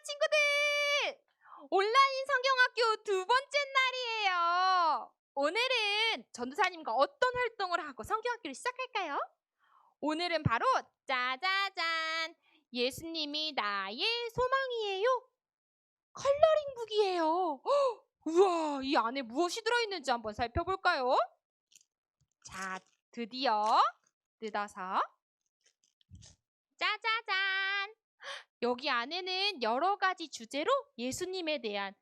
친구들! 온라인 성경학교 두 번째 날이에요. 오늘은 전도사님과 어떤 활동을 하고 성경학교를 시작할까요? 오늘은 바로 짜자잔! 예수님이 나의 소망이에요. 컬러링북이에요. 우와, 이 안에 무엇이 들어있는지 한번 살펴볼까요? 자, 드디어 뜯어서 짜자잔! 여기 안에는 여러 가지 주제로 예수님에 대한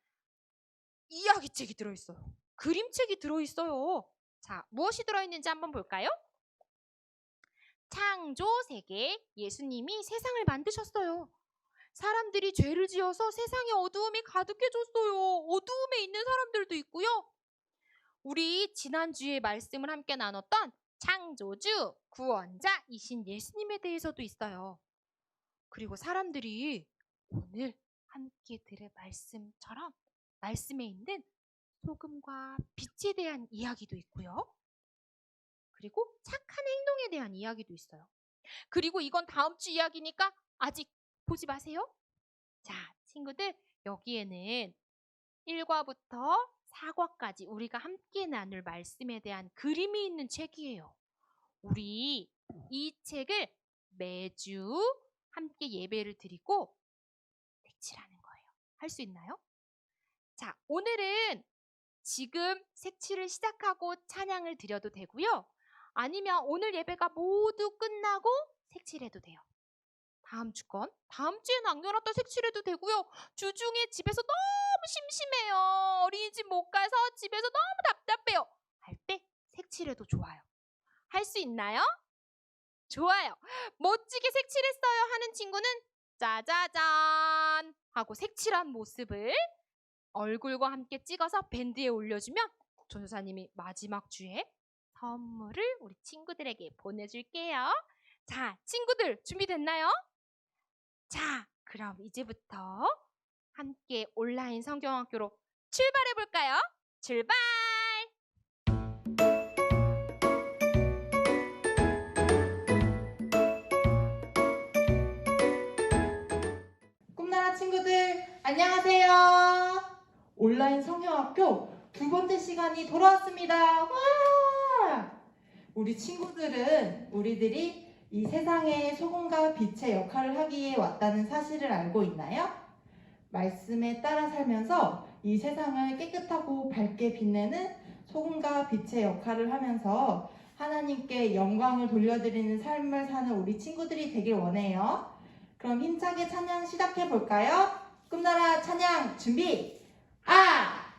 이야기책이 들어있어요. 그림책이 들어있어요. 자, 무엇이 들어있는지 한번 볼까요? 창조 세계, 예수님이 세상을 만드셨어요. 사람들이 죄를 지어서 세상에 어두움이 가득해졌어요. 어두움에 있는 사람들도 있고요. 우리 지난주에 말씀을 함께 나눴던 창조주, 구원자이신 예수님에 대해서도 있어요. 그리고 사람들이 오늘 함께 들을 말씀처럼 말씀에 있는 소금과 빛에 대한 이야기도 있고요. 그리고 착한 행동에 대한 이야기도 있어요. 그리고 이건 다음 주 이야기니까 아직 보지 마세요. 자, 친구들, 여기에는 1과부터 4과까지 우리가 함께 나눌 말씀에 대한 그림이 있는 책이에요. 우리 이 책을 매주 함께 예배를 드리고 색칠하는 거예요. 할 수 있나요? 자, 오늘은 지금 색칠을 시작하고 찬양을 드려도 되고요. 아니면 오늘 예배가 모두 끝나고 색칠해도 돼요. 다음 주에 남겨놨다 색칠해도 되고요. 주중에 집에서 너무 심심해요. 어린이집 못 가서 집에서 너무 답답해요. 할 때 색칠해도 좋아요. 할 수 있나요? 좋아요. 멋지게 색칠했어요 하는 친구는 짜자잔 하고 색칠한 모습을 얼굴과 함께 찍어서 밴드에 올려주면 전도사님이 마지막 주에 선물을 우리 친구들에게 보내줄게요. 자, 친구들 준비됐나요? 자, 그럼 이제부터 함께 온라인 성경학교로 출발해볼까요? 출발! 꿈나라 친구들 안녕하세요. 온라인 성경학교 두 번째 시간이 돌아왔습니다. 와! 우리 친구들은 우리들이 이 세상의 소금과 빛의 역할을 하기 위해 왔다는 사실을 알고 있나요? 말씀에 따라 살면서 이 세상을 깨끗하고 밝게 빛내는 소금과 빛의 역할을 하면서 하나님께 영광을 돌려드리는 삶을 사는 우리 친구들이 되길 원해요. 그럼 힘차게 찬양 시작해 볼까요? 꿈나라 찬양 준비!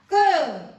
꿈!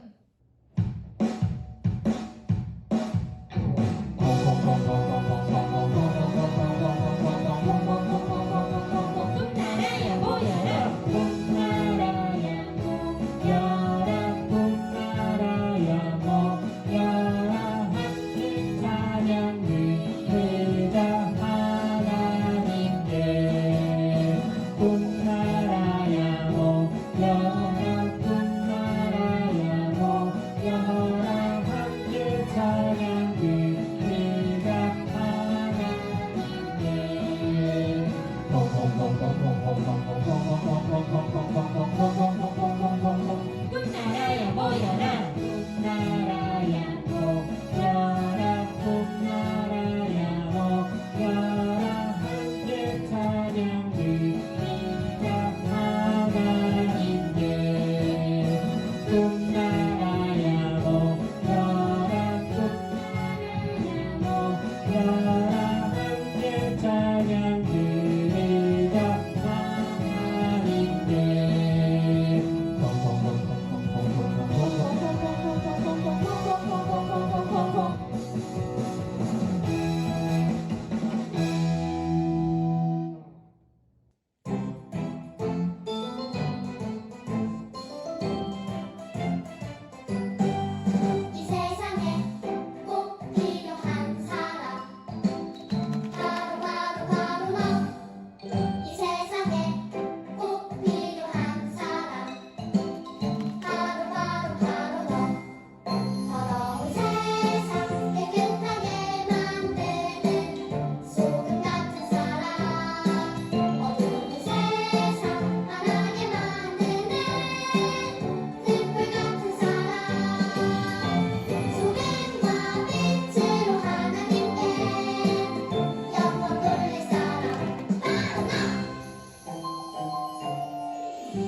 이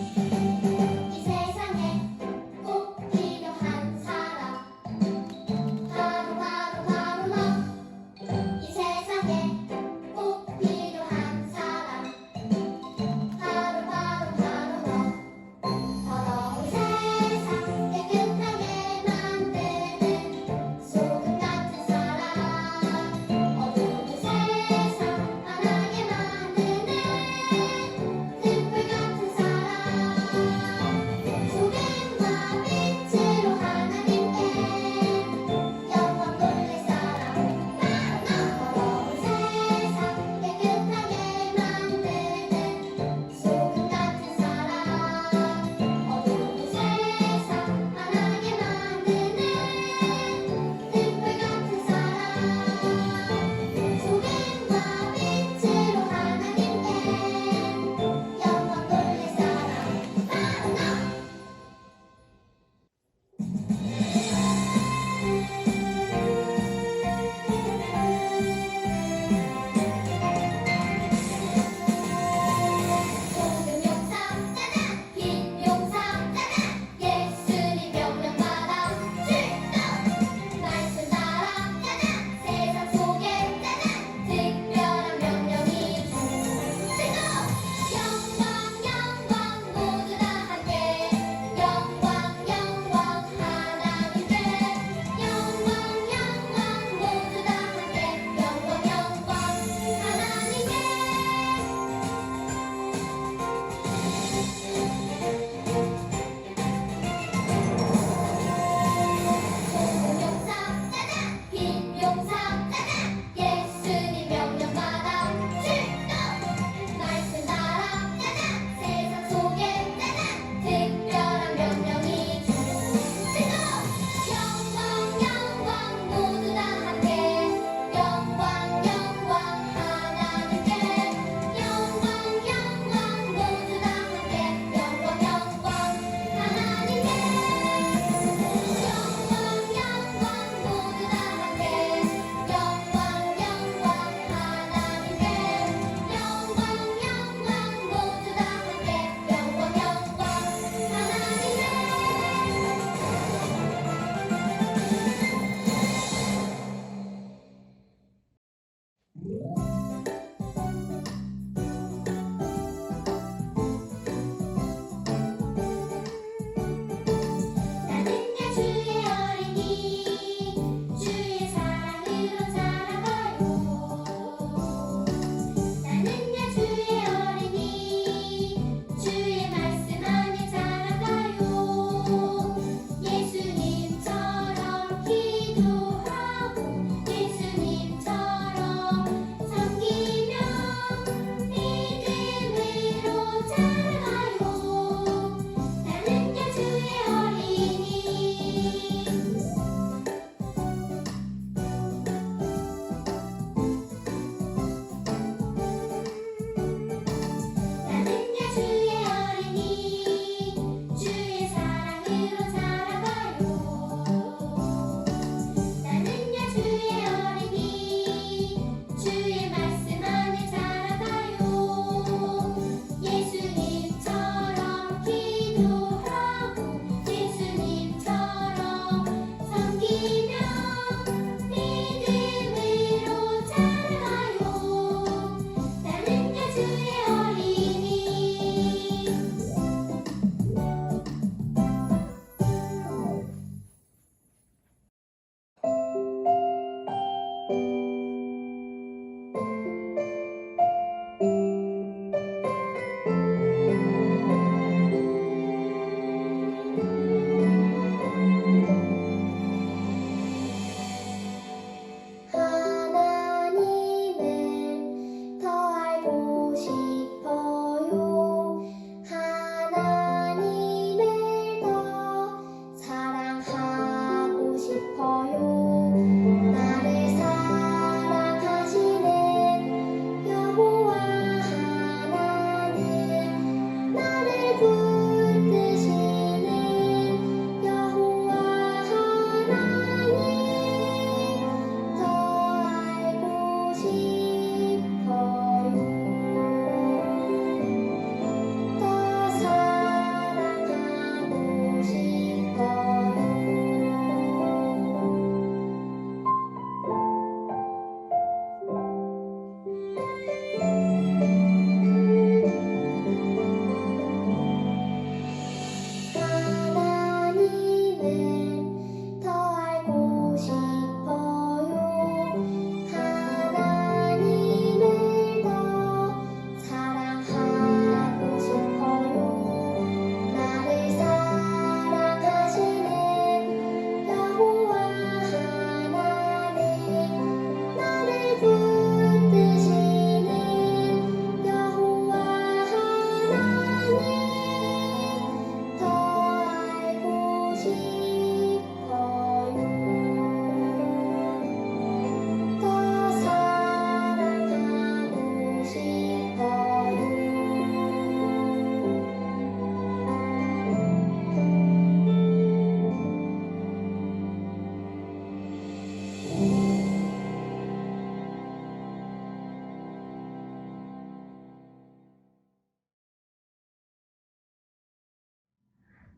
세상에 꼭 필요한 사람 바로 바로 바로 너. 이 세상에 꼭 필요한 사람 바로 바로 바로 너. 더러운 세상 깨끗하게 만드는 소금 같은 사람, 어두운 세상 환하게 만드는 등불 같은 사람.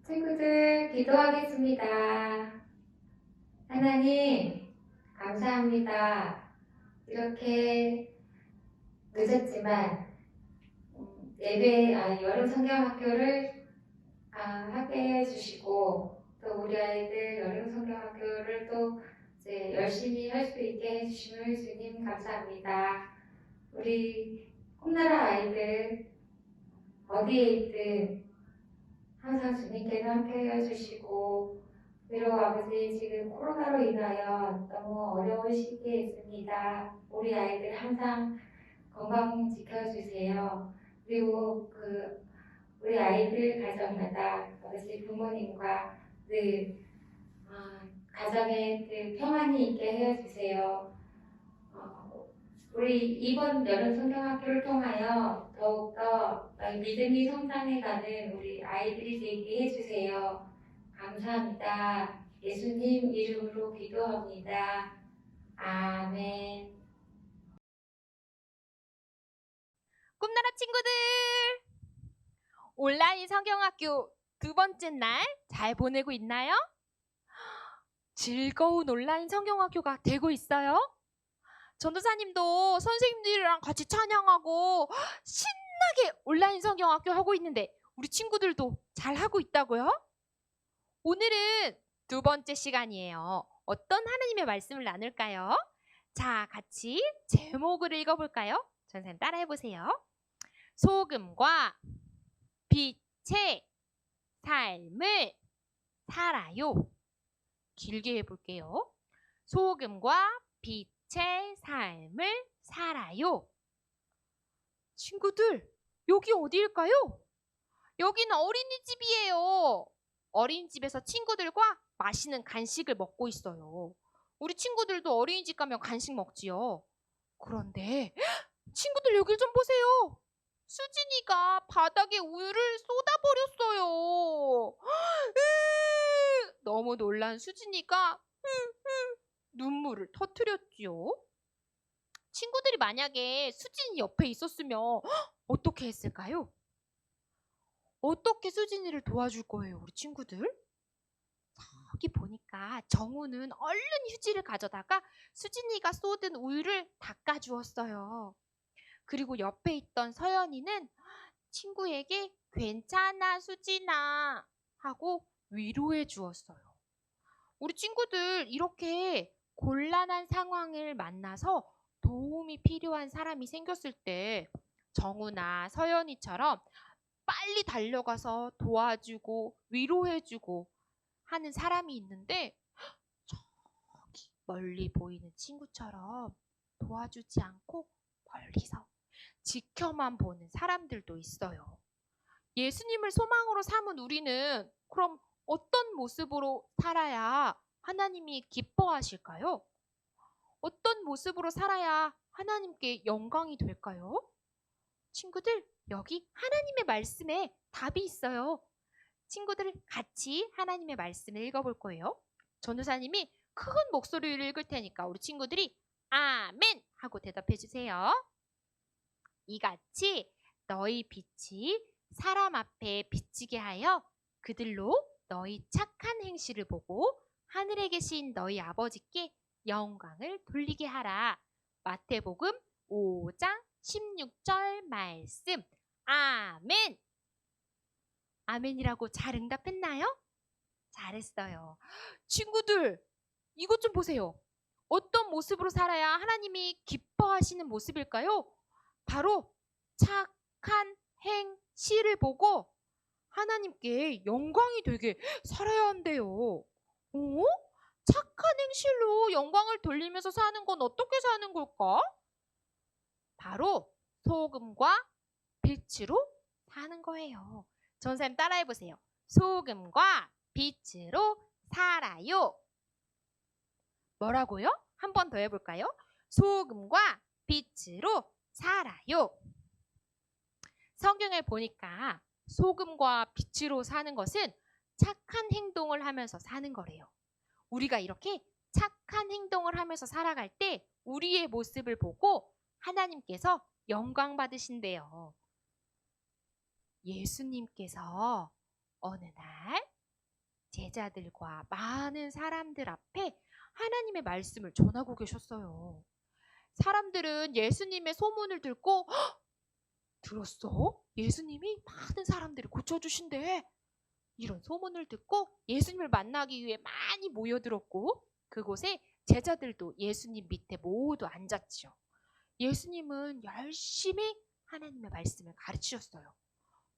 친구들 기도하겠습니다. 하나님, 감사합니다. 이렇게 늦었지만 여름 성경학교를 하게 해주시고 또 우리 아이들 여름 성경학교를 또 이제 열심히 할 수 있게 해주시면 주님 감사합니다. 우리 꿈나라 아이들 어디에 있든 항상 주님께서 함께 해주시고 그리고 아버지 지금 코로나로 인하여 너무 어려운 시기에 있습니다. 우리 아이들 항상 건강 지켜주세요. 그리고 우리 아이들 가정마다 아버지 부모님과 늘 가정에 늘 평안이 있게 해주세요. 우리 이번 여름 성경학교를 통하여 더욱더 믿음이 성장해가는 우리 아이들이 되게 해주세요. 감사합니다. 예수님 이름으로 기도합니다. 아멘. 꿈나라 친구들! 온라인 성경학교 두 번째 날 잘 보내고 있나요? 즐거운 온라인 성경학교가 되고 있어요? 전도사님도 선생님들이랑 같이 찬양하고 신나게 온라인 성경학교 하고 있는데 우리 친구들도 잘 하고 있다고요? 오늘은 두 번째 시간이에요. 어떤 하나님의 말씀을 나눌까요? 자, 같이 제목을 읽어볼까요? 선생님 따라해보세요. 소금과 빛의 삶을 살아요. 길게 해볼게요. 소금과 빛의 삶을 살아요. 친구들, 여기 어디일까요? 여기는 어린이집이에요. 어린이집에서 친구들과 맛있는 간식을 먹고 있어요. 우리 친구들도 어린이집 가면 간식 먹지요. 그런데 친구들 여기 좀 보세요. 수진이가 바닥에 우유를 쏟아버렸어요. 너무 놀란 수진이가 눈물을 터뜨렸지요. 친구들이 만약에 수진이 옆에 있었으면 어떻게 했을까요? 어떻게 수진이를 도와줄 거예요, 우리 친구들? 저기 보니까 정우는 얼른 휴지를 가져다가 수진이가 쏟은 우유를 닦아주었어요. 그리고 옆에 있던 서연이는 친구에게 괜찮아 수진아 하고 위로해 주었어요. 우리 친구들 이렇게 곤란한 상황을 만나서 도움이 필요한 사람이 생겼을 때 정우나 서연이처럼 빨리 달려가서 도와주고 위로해주고 하는 사람이 있는데 저기 멀리 보이는 친구처럼 도와주지 않고 멀리서 지켜만 보는 사람들도 있어요. 예수님을 소망으로 삼은 우리는 그럼 어떤 모습으로 살아야 하나님이 기뻐하실까요? 어떤 모습으로 살아야 하나님께 영광이 될까요? 친구들, 여기 하나님의 말씀에 답이 있어요. 친구들 같이 하나님의 말씀을 읽어볼 거예요. 전도사님이 큰 목소리로 읽을 테니까 우리 친구들이 아멘 하고 대답해 주세요. 이같이 너희 빛이 사람 앞에 비치게 하여 그들로 너희 착한 행실을 보고 하늘에 계신 너희 아버지께 영광을 돌리게 하라. 마태복음 5장 16절 말씀. 아멘. 아멘이라고 잘 응답했나요? 잘했어요. 친구들, 이것 좀 보세요. 어떤 모습으로 살아야 하나님이 기뻐하시는 모습일까요? 바로 착한 행실을 보고 하나님께 영광이 되게 살아야 한대요. 착한 행실로 영광을 돌리면서 사는 건 어떻게 사는 걸까? 바로 소금과 빛으로 사는 거예요. 전사님 따라해보세요. 소금과 빛으로 살아요. 뭐라고요? 한 번 더 해볼까요? 소금과 빛으로 살아요. 성경을 보니까 소금과 빛으로 사는 것은 착한 행동을 하면서 사는 거래요. 우리가 이렇게 착한 행동을 하면서 살아갈 때 우리의 모습을 보고 하나님께서 영광 받으신대요. 예수님께서 어느 날 제자들과 많은 사람들 앞에 하나님의 말씀을 전하고 계셨어요. 사람들은 예수님의 소문을 듣고 들었어? 예수님이 많은 사람들을 고쳐주신대. 이런 소문을 듣고 예수님을 만나기 위해 많이 모여들었고 그곳에 제자들도 예수님 밑에 모두 앉았죠. 예수님은 열심히 하나님의 말씀을 가르치셨어요.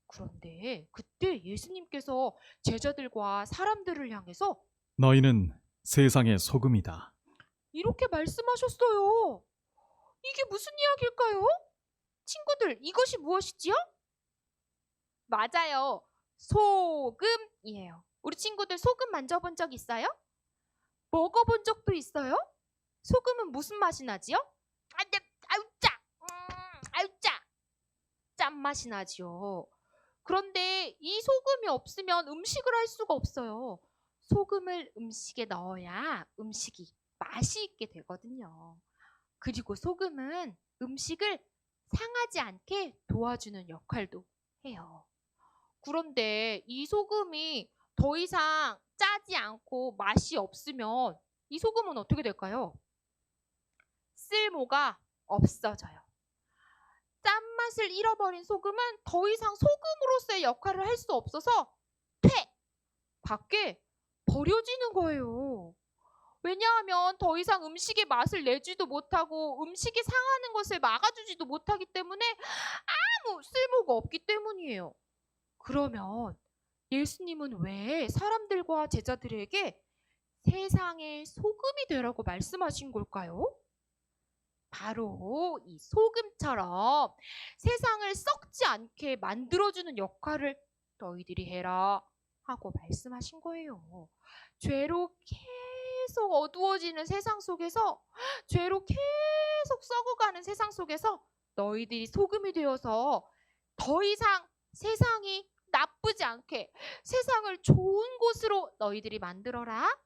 그런데 그때 예수님께서 제자들과 사람들을 향해서 너희는 세상의 소금이다. 이렇게 말씀하셨어요. 이게 무슨 이야기일까요? 친구들, 이것이 무엇이지요? 맞아요. 소금이에요. 우리 친구들 소금 만져본 적 있어요? 먹어본 적도 있어요? 소금은 무슨 맛이 나지요? 아유 짜! 아유 짜! 짠맛이 나지요. 그런데 이 소금이 없으면 음식을 할 수가 없어요. 소금을 음식에 넣어야 음식이 맛이 있게 되거든요. 그리고 소금은 음식을 상하지 않게 도와주는 역할도 해요. 그런데 이 소금이 더 이상 짜지 않고 맛이 없으면 이 소금은 어떻게 될까요? 쓸모가 없어져요. 짠맛을 잃어버린 소금은 더 이상 소금으로서의 역할을 할 수 없어서 밖에 버려지는 거예요. 왜냐하면 더 이상 음식의 맛을 내지도 못하고 음식이 상하는 것을 막아주지도 못하기 때문에 아무 쓸모가 없기 때문이에요. 그러면 예수님은 왜 사람들과 제자들에게 세상의 소금이 되라고 말씀하신 걸까요? 바로 이 소금처럼 세상을 썩지 않게 만들어주는 역할을 너희들이 해라 하고 말씀하신 거예요. 죄로 계속 어두워지는 세상 속에서, 죄로 계속 썩어가는 세상 속에서 너희들이 소금이 되어서 더 이상 세상이 나쁘지 않게 세상을 좋은 곳으로 너희들이 만들어라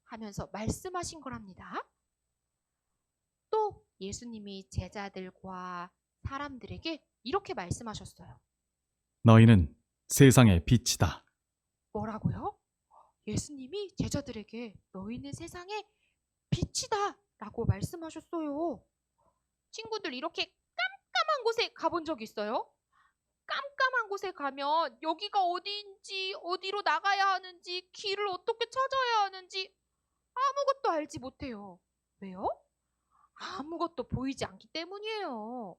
하면서 말씀하신 거랍니다. 또 예수님이 제자들과 사람들에게 이렇게 말씀하셨어요. 너희는 세상의 빛이다. 뭐라고요? 예수님이 제자들에게 너희는 세상의 빛이다 라고 말씀하셨어요. 친구들 이렇게 깜깜한 곳에 가본 적 있어요? 깜깜한 곳에 가면 여기가 어디인지, 어디로 나가야 하는지, 길을 어떻게 찾아야 하는지 아무것도 알지 못해요. 왜요? 아무것도 보이지 않기 때문이에요.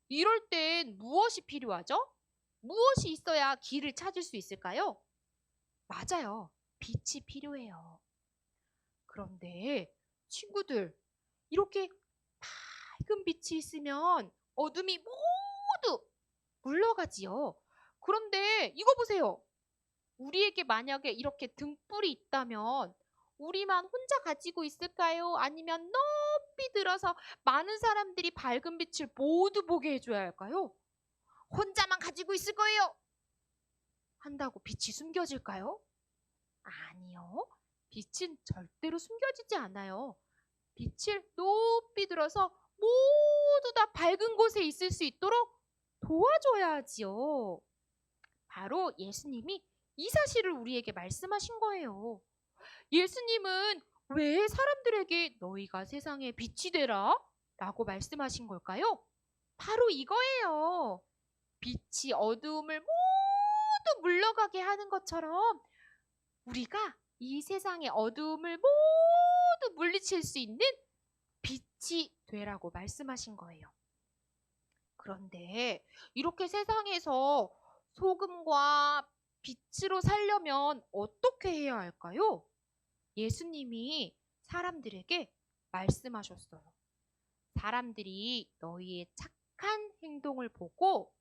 이럴 땐 무엇이 필요하죠? 무엇이 있어야 길을 찾을 수 있을까요? 맞아요. 빛이 필요해요. 그런데 친구들, 이렇게 밝은 빛이 있으면 어둠이 모두 물러가지요. 그런데 이거 보세요. 우리에게 만약에 이렇게 등불이 있다면 우리만 혼자 가지고 있을까요? 아니면 높이 들어서 많은 사람들이 밝은 빛을 모두 보게 해줘야 할까요? 혼자만 가지고 있을 거예요. 한다고 빛이 숨겨질까요? 아니요. 빛은 절대로 숨겨지지 않아요. 빛을 높이 들어서 모두 다 밝은 곳에 있을 수 있도록 도와줘야 하지요. 바로 예수님이 이 사실을 우리에게 말씀하신 거예요. 예수님은 왜 사람들에게 너희가 세상의 빛이 되라 라고 말씀하신 걸까요? 바로 이거예요. 빛이 어두움을 모두 물러가게 하는 것처럼 우리가 이 세상의 어두움을 모두 물리칠 수 있는 빛이 되라고 말씀하신 거예요. 그런데 이렇게 세상에서 소금과 빛으로 살려면 어떻게 해야 할까요? 예수님이 사람들에게 말씀하셨어요. 사람들이 너희의 착한 행동을 보고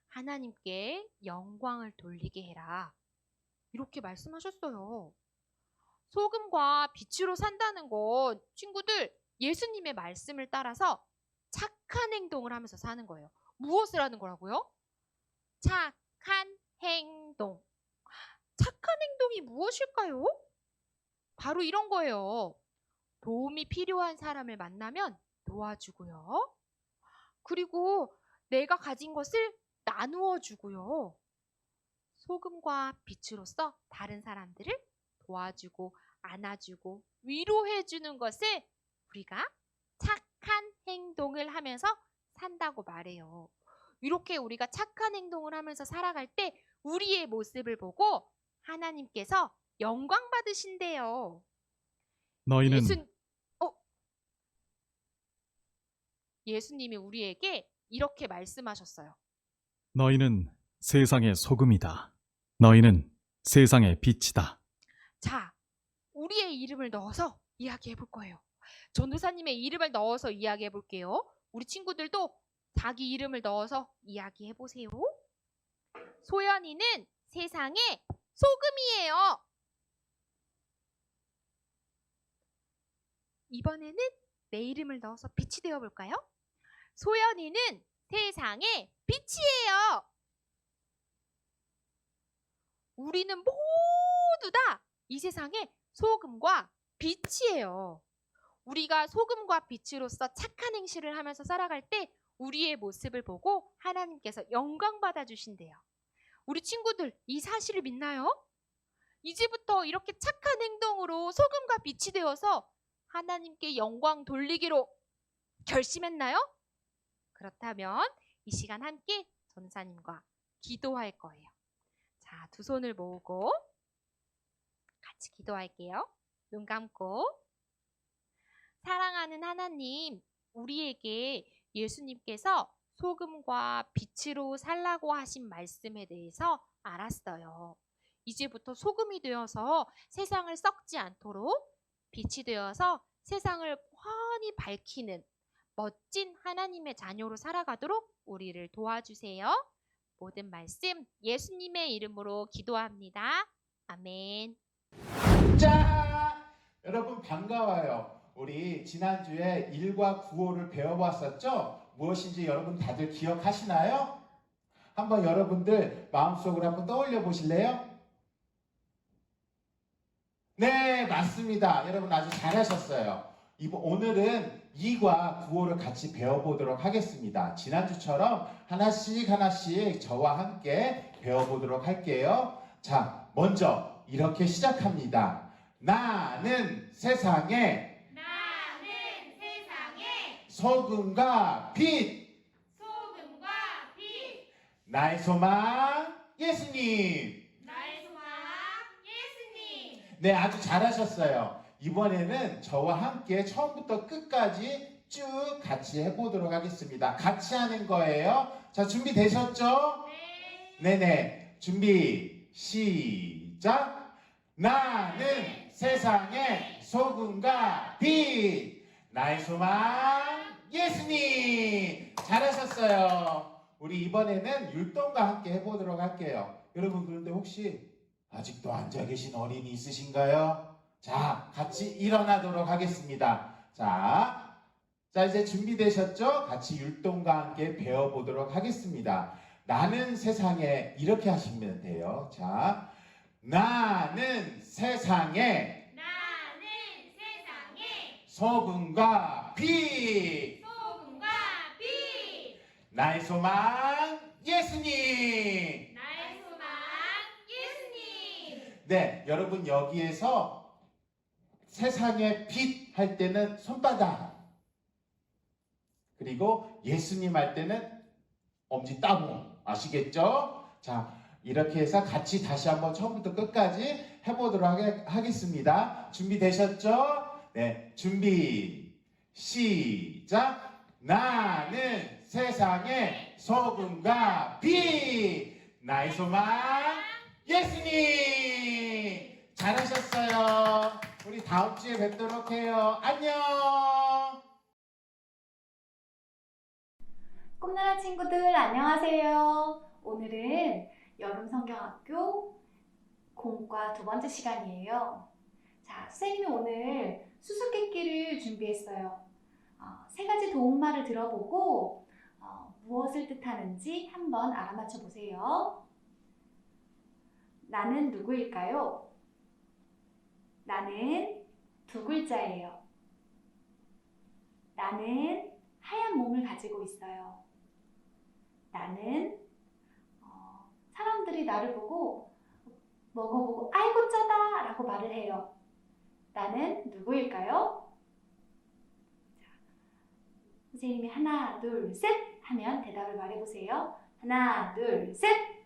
하나님께 영광을 돌리게 해라. 이렇게 말씀하셨어요. 소금과 빛으로 산다는 건 친구들 예수님의 말씀을 따라서 착한 행동을 하면서 사는 거예요. 무엇을 하는 거라고요? 착한 행동. 착한 행동이 무엇일까요? 바로 이런 거예요. 도움이 필요한 사람을 만나면 도와주고요. 그리고 내가 가진 것을 나누어 주고요. 소금과 빛으로서 다른 사람들을 도와주고 안아주고 위로해주는 것을 우리가 착한 행동을 하면서 산다고 말해요. 이렇게 우리가 착한 행동을 하면서 살아갈 때 우리의 모습을 보고 하나님께서 영광 받으신대요. 너희는 예수님이 우리에게 이렇게 말씀하셨어요. 너희는 세상의 소금이다. 너희는 세상의 빛이다. 자, 우리의 이름을 넣어서 이야기해 볼 거예요. 전도사님의 이름을 넣어서 이야기해 볼게요. 우리 친구들도 자기 이름을 넣어서 이야기해 보세요. 소연이는 세상의 소금이에요. 이번에는 내 이름을 넣어서 빛이 되어 볼까요? 소연이는 세상의 빛이에요. 우리는 모두 다 이 세상의 소금과 빛이에요. 우리가 소금과 빛으로서 착한 행실을 하면서 살아갈 때 우리의 모습을 보고 하나님께서 영광 받아주신대요. 우리 친구들 이 사실을 믿나요? 이제부터 이렇게 착한 행동으로 소금과 빛이 되어서 하나님께 영광 돌리기로 결심했나요? 그렇다면 이 시간 함께 전사님과 기도할 거예요. 자, 두 손을 모으고 같이 기도할게요. 눈 감고. 사랑하는 하나님, 우리에게 예수님께서 소금과 빛으로 살라고 하신 말씀에 대해서 알았어요. 이제부터 소금이 되어서 세상을 썩지 않도록 빛이 되어서 세상을 환히 밝히는 멋진 하나님의 자녀로 살아가도록 우리를 도와주세요. 모든 말씀 예수님의 이름으로 기도합니다. 아멘. 짠! 여러분 반가워요. 우리 지난주에 1과 9호를 배워봤었죠? 무엇인지 여러분 다들 기억하시나요? 한번 여러분들 마음속으로 한번 떠올려 보실래요? 네, 맞습니다. 여러분 아주 잘하셨어요. 오늘은 2과 9호를 같이 배워보도록 하겠습니다. 지난주처럼 하나씩 저와 함께 배워보도록 할게요. 자, 먼저 이렇게 시작합니다. 나는 세상에 소금과 빛, 나의 소망 예수님. 네, 아주 잘하셨어요. 이번에는 저와 함께 처음부터 끝까지 쭉 같이 해보도록 하겠습니다. 같이 하는 거예요. 자, 준비되셨죠? 네네. 준비, 시작! 나는 세상의 소금과 빛, 나의 소망 예수님. 잘하셨어요. 우리 이번에는 율동과 함께 해보도록 할게요. 여러분, 그런데 혹시 아직도 앉아 계신 어린이 있으신가요? 자, 같이 일어나도록 하겠습니다. 자, 이제 준비되셨죠? 같이 율동과 함께 배워보도록 하겠습니다. 나는 세상에, 이렇게 하시면 돼요. 자, 나는 세상에 소금과 빛, 나의 소망 예수님. 네, 여러분 여기에서 세상의 빛 할 때는 손바닥, 그리고 예수님 할 때는 엄지 따봉. 아시겠죠? 자, 이렇게 해서 같이 다시 한번 처음부터 끝까지 해보도록 하겠습니다. 준비되셨죠? 네, 준비, 시작! 나는 세상의 소금과 빛, 나의 소망 예수님. 잘하셨어요. 우리 다음 주에 뵙도록 해요. 안녕. 꿈나라 친구들 안녕하세요. 오늘은 여름성경학교 공과 두 번째 시간이에요. 자, 선생님이 오늘 수수께끼를 준비했어요. 세 가지 도움말을 들어보고 무엇을 뜻하는지 한번 알아맞혀 보세요. 나는 누구일까요? 나는 두 글자예요. 나는 하얀 몸을 가지고 있어요. 나는 사람들이 나를 보고 먹어보고 아이고 짜다 라고 말을 해요. 나는 누구일까요? 선생님이 하나, 둘, 셋 하면 대답을 말해보세요. 하나, 둘, 셋!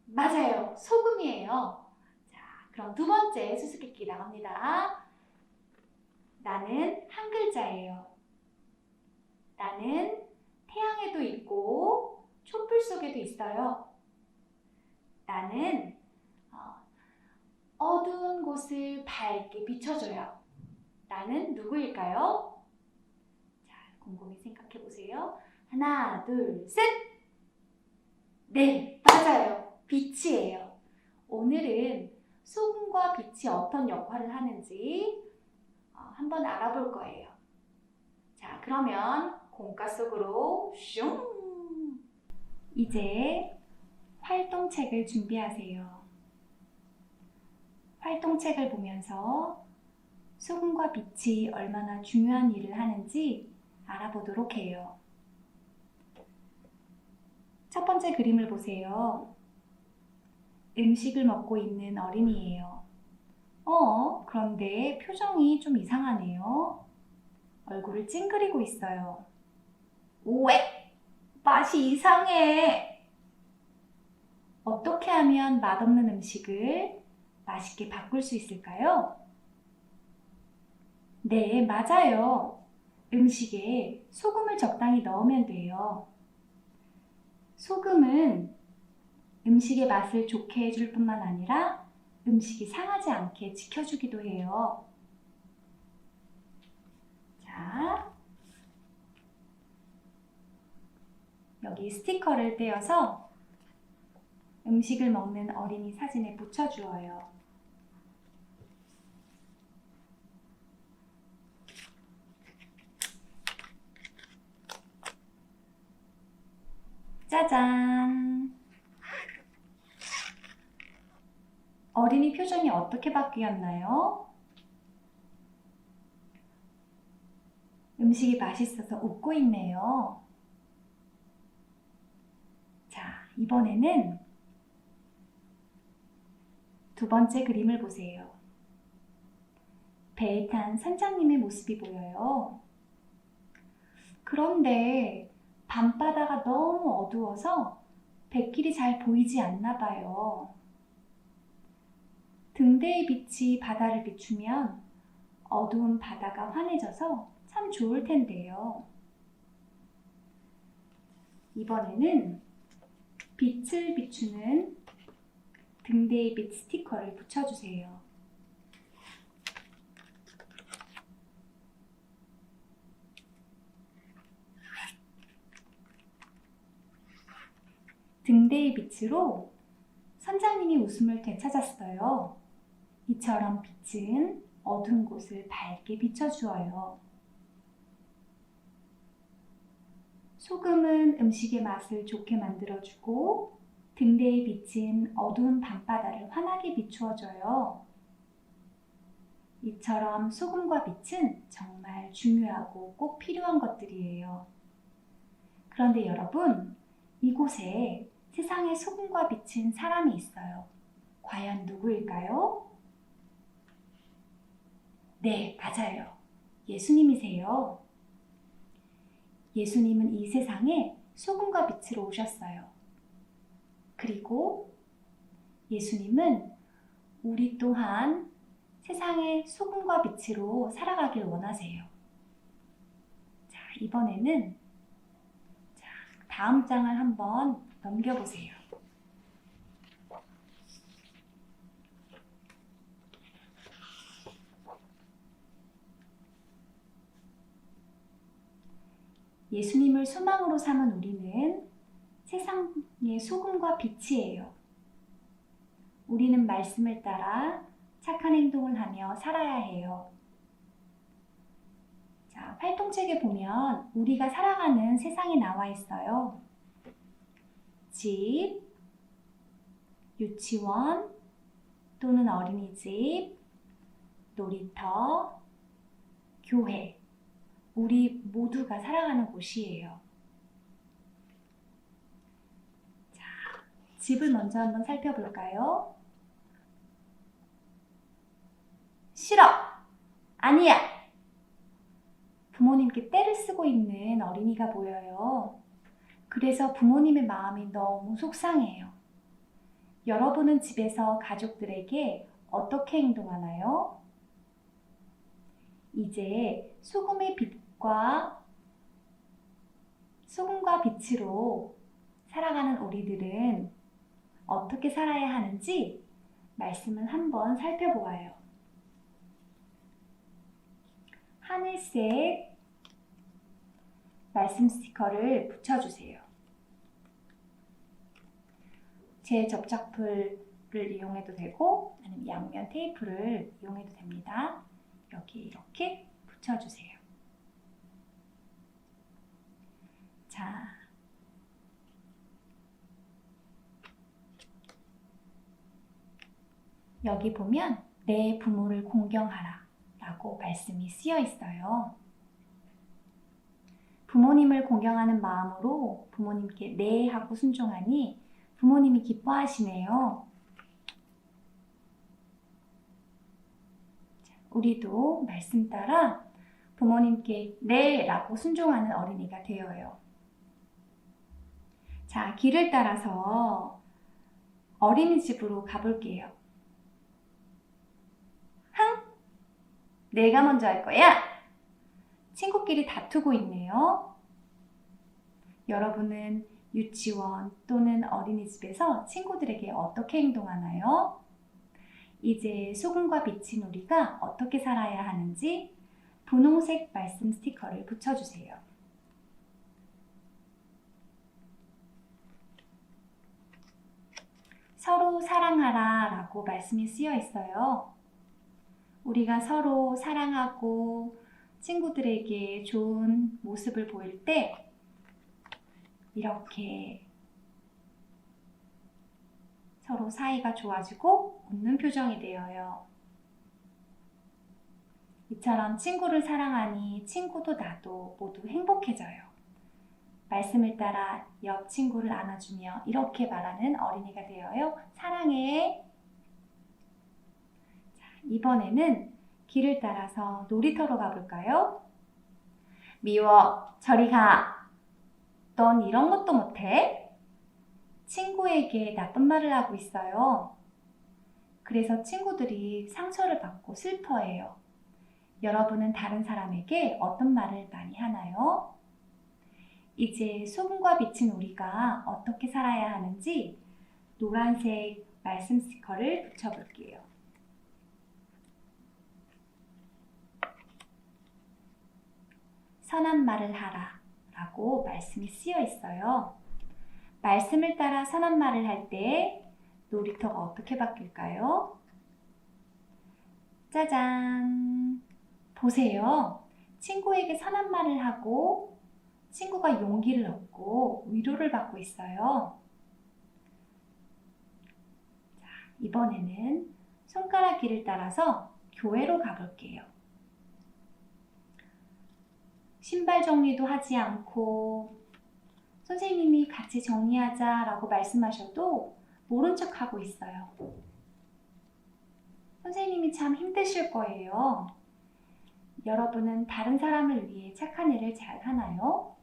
맞아요. 소금이에요. 자, 그럼 두 번째 수수께끼 나갑니다. 나는 한 글자예요. 나는 태양에도 있고 촛불 속에도 있어요. 나는 어두운 곳을 밝게 비춰줘요. 나는 누구일까요? 자, 곰곰이 생각해 보세요. 하나, 둘, 셋! 네, 맞아요. 빛이에요. 오늘은 소금과 빛이 어떤 역할을 하는지 한번 알아볼 거예요. 자, 그러면 공과 속으로 슝! 이제 활동책을 준비하세요. 활동책을 보면서 소금과 빛이 얼마나 중요한 일을 하는지 알아보도록 해요. 첫 번째 그림을 보세요. 음식을 먹고 있는 어린이예요. 그런데 표정이 좀 이상하네요. 얼굴을 찡그리고 있어요. 왜? 맛이 이상해. 어떻게 하면 맛없는 음식을 맛있게 바꿀 수 있을까요? 네, 맞아요. 음식에 소금을 적당히 넣으면 돼요. 소금은 음식의 맛을 좋게 해줄 뿐만 아니라 음식이 상하지 않게 지켜주기도 해요. 자, 여기 스티커를 떼어서 음식을 먹는 어린이 사진에 붙여주어요. 짜잔! 어린이 표정이 어떻게 바뀌었나요? 음식이 맛있어서 웃고 있네요. 자, 이번에는 두 번째 그림을 보세요. 배에 탄 선장님의 모습이 보여요. 그런데 밤바다가 너무 어두워서 뱃길이 잘 보이지 않나 봐요. 등대의 빛이 바다를 비추면 어두운 바다가 환해져서 참 좋을 텐데요. 이번에는 빛을 비추는 등대의 빛 스티커를 붙여주세요. 등대의 빛으로 선장님이 웃음을 되찾았어요. 이처럼 빛은 어두운 곳을 밝게 비춰주어요. 소금은 음식의 맛을 좋게 만들어주고 등대의 빛은 어두운 밤바다를 환하게 비추어줘요. 이처럼 소금과 빛은 정말 중요하고 꼭 필요한 것들이에요. 그런데 여러분, 이곳에 세상에 소금과 빛은 사람이 있어요. 과연 누구일까요? 네, 맞아요. 예수님이세요. 예수님은 이 세상에 소금과 빛으로 오셨어요. 그리고 예수님은 우리 또한 세상의 소금과 빛으로 살아가길 원하세요. 자, 이번에는 다음 장을 한번 넘겨보세요. 예수님을 소망으로 삼은 우리는 세상의 소금과 빛이에요. 우리는 말씀을 따라 착한 행동을 하며 살아야 해요. 자, 활동책에 보면 우리가 살아가는 세상이 나와 있어요. 집, 유치원 또는 어린이집, 놀이터, 교회. 우리 모두가 살아가는 곳이에요. 자, 집을 먼저 한번 살펴볼까요? 싫어! 아니야! 부모님께 떼를 쓰고 있는 어린이가 보여요. 그래서 부모님의 마음이 너무 속상해요. 여러분은 집에서 가족들에게 어떻게 행동하나요? 이제 소금과 빛으로 살아가는 우리들은 어떻게 살아야 하는지 말씀을 한번 살펴보아요. 하늘색 말씀 스티커를 붙여주세요. 제 접착풀을 이용해도 되고 아니면 양면 테이프를 이용해도 됩니다. 여기 이렇게 붙여주세요. 자, 여기 보면 내 부모를 공경하라 라고 말씀이 쓰여 있어요. 부모님을 공경하는 마음으로 부모님께 네 하고 순종하니 부모님이 기뻐하시네요. 우리도 말씀 따라 부모님께 네 라고 순종하는 어린이가 되어요. 자, 길을 따라서 어린이집으로 가볼게요. 내가 먼저 할 거야! 친구끼리 다투고 있네요. 여러분은 유치원 또는 어린이집에서 친구들에게 어떻게 행동하나요? 이제 소금과 빛인 우리가 어떻게 살아야 하는지 분홍색 말씀 스티커를 붙여주세요. 서로 사랑하라 라고 말씀이 쓰여 있어요. 우리가 서로 사랑하고 친구들에게 좋은 모습을 보일 때 이렇게 서로 사이가 좋아지고 웃는 표정이 되어요. 이처럼 친구를 사랑하니 친구도 나도 모두 행복해져요. 말씀을 따라 옆 친구를 안아주며 이렇게 말하는 어린이가 되어요. 사랑해. 자, 이번에는 길을 따라서 놀이터로 가볼까요? 미워, 저리 가. 넌 이런 것도 못해? 친구에게 나쁜 말을 하고 있어요. 그래서 친구들이 상처를 받고 슬퍼해요. 여러분은 다른 사람에게 어떤 말을 많이 하나요? 이제 소금과 빛인 우리가 어떻게 살아야 하는지 노란색 말씀 스티커를 붙여볼게요. 선한 말을 하라 라고 말씀이 쓰여 있어요. 말씀을 따라 선한 말을 할 때 놀이터가 어떻게 바뀔까요? 짜잔! 보세요. 친구에게 선한 말을 하고 친구가 용기를 얻고 위로를 받고 있어요. 자, 이번에는 손가락 길을 따라서 교회로 가볼게요. 신발 정리도 하지 않고 선생님이 같이 정리하자 라고 말씀하셔도 모른 척 하고 있어요. 선생님이 참 힘드실 거예요. 여러분은 다른 사람을 위해 착한 일을 잘 하나요?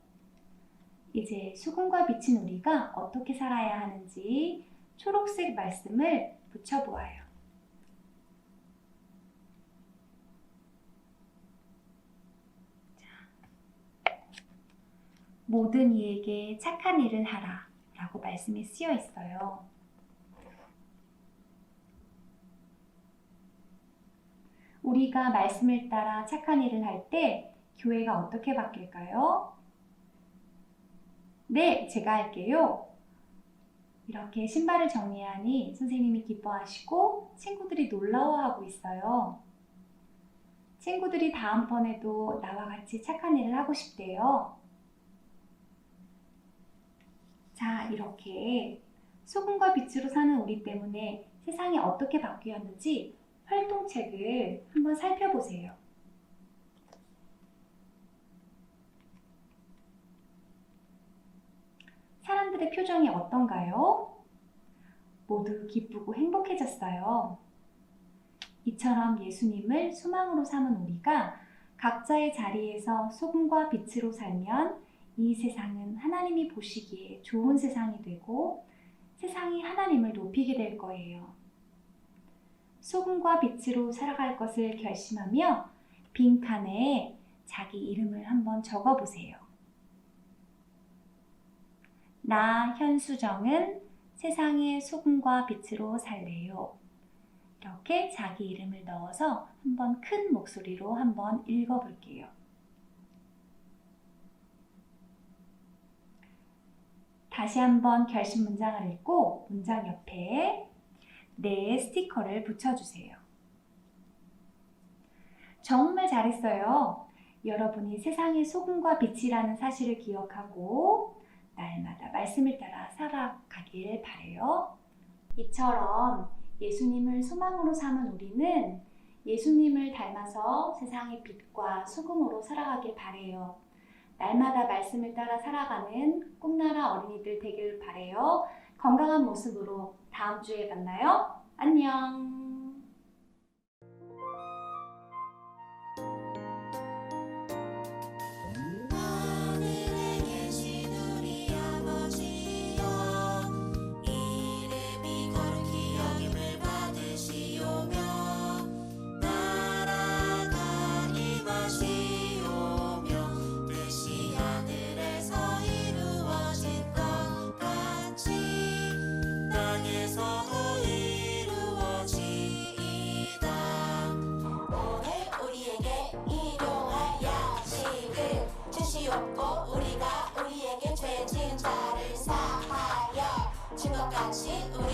이제 소금과 빛인 우리가 어떻게 살아야 하는지 초록색 말씀을 붙여보아요. 모든 이에게 착한 일을 하라 라고 말씀이 쓰여 있어요. 우리가 말씀을 따라 착한 일을 할 때 교회가 어떻게 바뀔까요? 네, 제가 할게요. 이렇게 신발을 정리하니 선생님이 기뻐하시고 친구들이 놀라워하고 있어요. 친구들이 다음번에도 나와 같이 착한 일을 하고 싶대요. 자, 이렇게 소금과 빛으로 사는 우리 때문에 세상이 어떻게 바뀌었는지 활동책을 한번 살펴보세요. 사람들의 표정이 어떤가요? 모두 기쁘고 행복해졌어요. 이처럼 예수님을 소망으로 삼은 우리가 각자의 자리에서 소금과 빛으로 살면 이 세상은 하나님이 보시기에 좋은 세상이 되고 세상이 하나님을 높이게 될 거예요. 소금과 빛으로 살아갈 것을 결심하며 빈칸에 자기 이름을 한번 적어보세요. 나 현수정은 세상의 소금과 빛으로 살래요. 이렇게 자기 이름을 넣어서 한번 큰 목소리로 한번 읽어볼게요. 다시 한번 결심 문장을 읽고 문장 옆에 네 스티커를 붙여주세요. 정말 잘했어요. 여러분이 세상의 소금과 빛이라는 사실을 기억하고 날마다 말씀을 따라 살아가길 바래요. 이처럼 예수님을 소망으로 삼은 우리는 예수님을 닮아서 세상의 빛과 소금으로 살아가길 바래요. 날마다 말씀을 따라 살아가는 꿈나라 어린이들 되길 바래요. 건강한 모습으로 다음 주에 만나요. 안녕. 하늘에 계신 우리 아버지여 이름이 거룩히 여김을 받으시오며 나라가 임하시오며 뜻이 하늘에서 이루어진 것 같이 땅에서도 이루어지이다. 오늘 우리에게 일용할 양식을 주시옵고 우리가 우리에게 죄 지은 자를 사하여 준 것 같이 우리